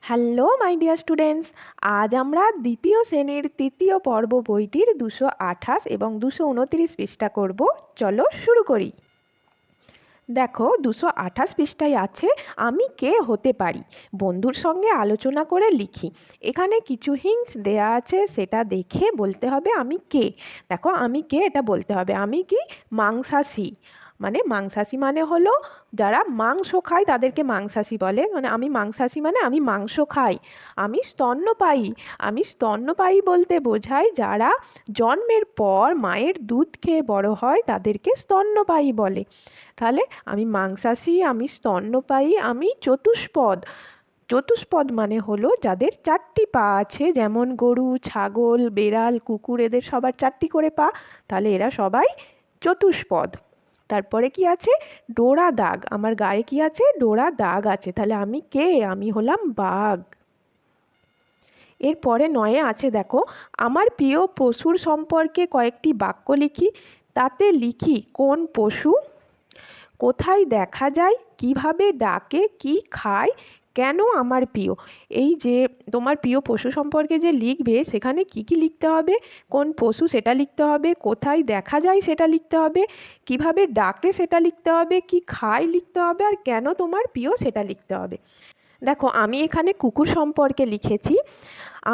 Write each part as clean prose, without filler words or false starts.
Hello my dear students, আজ আমরা দ্বিতীয় শ্রেণীর তৃতীয় পর্ব বইটির 228 এবং 229 পৃষ্ঠা করব। চলো শুরু করি। দেখো 228 পৃষ্ঠায় আছে আমি কে হতে পারি। বন্ধুর সঙ্গে আলোচনা করে লিখি। এখানে কিছু হিন্টস দেয়া আছে, সেটা দেখে বলতে হবে আমি কে। দেখো আমি কে এটা বলতে হবে। আমি কি মাংসাশী, মাংসাশী মানে হলো যারা মাংস খায় তাদেরকে মাংসাশী বলে। মানে আমি মাংসাশী মানে আমি মাংস খাই। আমি স্তন্যপায়ী, আমি স্তন্যপায়ী বলতে বোঝায় যারা জন্মের পর মায়ের দুধ খেয়ে বড় হয় তাদেরকে স্তন্যপায়ী বলে। তাহলে আমি মাংসাশী, আমি স্তন্যপায়ী, আমি চতুষ্পদ। চতুষ্পদ মানে হলো যাদের 4টি পা আছে, যেমন গরু, ছাগল, বেড়াল, কুকুর, এদের সবার 4টি করে পা, তাহলে এরা সবাই চতুষ্পদ। তারপরে কি আছে? ডোরা দাগ। আমার গায়ে কি আছে? ডোরা দাগ আছে। তাহলে আমি কে? আমি হলাম বাঘ। এরপরে 9 আছে, দেখো আমার প্রিয় পশুর সম্পর্কে কয়েকটি বাক্য লিখি। তাতে লিখি কোন পশু, কোথায় দেখা যায়, কিভাবে ডাকে, কি খায়, কেন আমার প্রিয়। এই যে তোমার প্রিয় পশু সম্পর্কে যে লিখবে সেখানে কি কি লিখতে হবে? কোন পশু সেটা লিখতে হবে, কোথায় দেখা যায় সেটা লিখতে হবে, কিভাবে ডাকে সেটা লিখতে হবে, কি খায় লিখতে হবে, আর কেন তোমার প্রিয় সেটা লিখতে হবে। দেখো আমি এখানে কুকুর সম্পর্কে লিখেছি।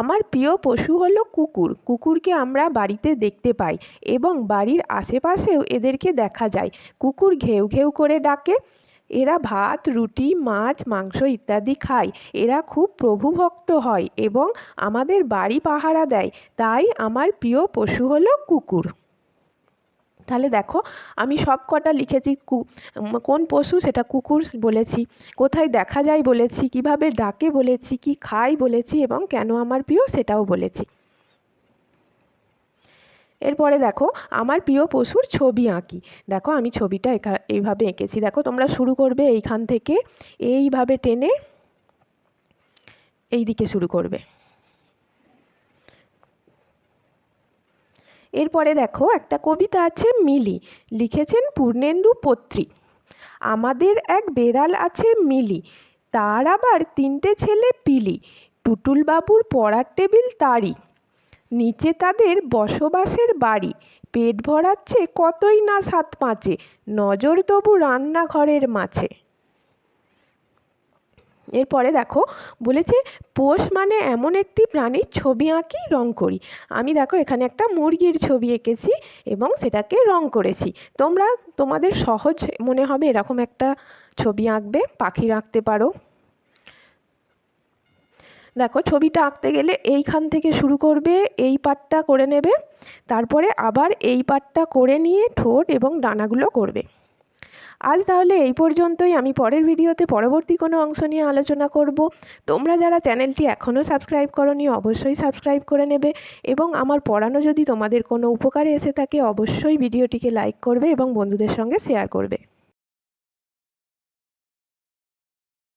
আমার প্রিয় পশু হলো কুকুর। কুকুরকে আমরা বাড়িতে দেখতে পাই এবং বাড়ির আশেপাশেও এদেরকে দেখা যায়। কুকুর ঘেউ ঘেউ করে ডাকে। এরা ভাত, রুটি, মাছ, মাংস ইত্যাদি খায়। এরা খুব প্রভুভক্ত হয় এবং আমাদের বাড়ি পাহারা দেয়। তাই আমার প্রিয় পশু হলো কুকুর। তাহলে দেখো আমি সব কটা লিখেছি। কোন পশু সেটা কুকুর বলেছি, কোথায় দেখা যায় বলেছি, কিভাবে ডাকে বলেছি, কি খায় বলেছি এবং কেন আমার প্রিয় সেটাও বলেছি। এরপরে দেখো আমার প্রিয় পশুর ছবি আঁকি। দেখো আমি ছবিটা এইভাবে এঁকেছি। দেখো তোমরা শুরু করবে এইখান থেকে, এইভাবে টেনে এই দিকে শুরু করবে। এরপরে দেখো একটা কবিতা আছে মিলি, লিখেছেন পূর্ণেন্দু পত্রী। আমাদের এক বেড়াল আছে মিলি, তার আবার 3টে ছেলে পিলি। টুটুল বাবুর পড়ার টেবিল তারই, নিচে তাদের বসবাসের বাড়ি। পেট ভরাচ্ছে কতই না সাত পাঁচে, নজর তবু রান্নাঘরের মাছে। এরপরে দেখো বলেছে পোষ মানে এমন একটি প্রাণীর ছবি আঁকি, রং করি। আমি দেখো এখানে একটা মুরগির ছবি এঁকেছি এবং সেটাকে রং করেছি। তোমরা তোমাদের সহজ মনে হবে এরকম একটা ছবি আঁকবে, পাখির আঁকতে পারো। দেখো ছবিটা আঁকতে গেলে এইখান থেকে শুরু করবে, এই পাটটা করে নেবে, তারপরে আবার এই পাটটা করে নিয়ে ঠোঁট এবং ডানাগুলো করবে। আজ তাহলে এই পর্যন্তই। আমি পরের ভিডিওতে পরবর্তী কোনো অংশ নিয়ে আলোচনা করব। তোমরা যারা চ্যানেলটি এখনও সাবস্ক্রাইব করোনি অবশ্যই সাবস্ক্রাইব করে নেবে এবং আমার পড়ানো যদি তোমাদের কোনো উপকারে এসে থাকে অবশ্যই ভিডিওটিকে লাইক করবে এবং বন্ধুদের সঙ্গে শেয়ার করবে।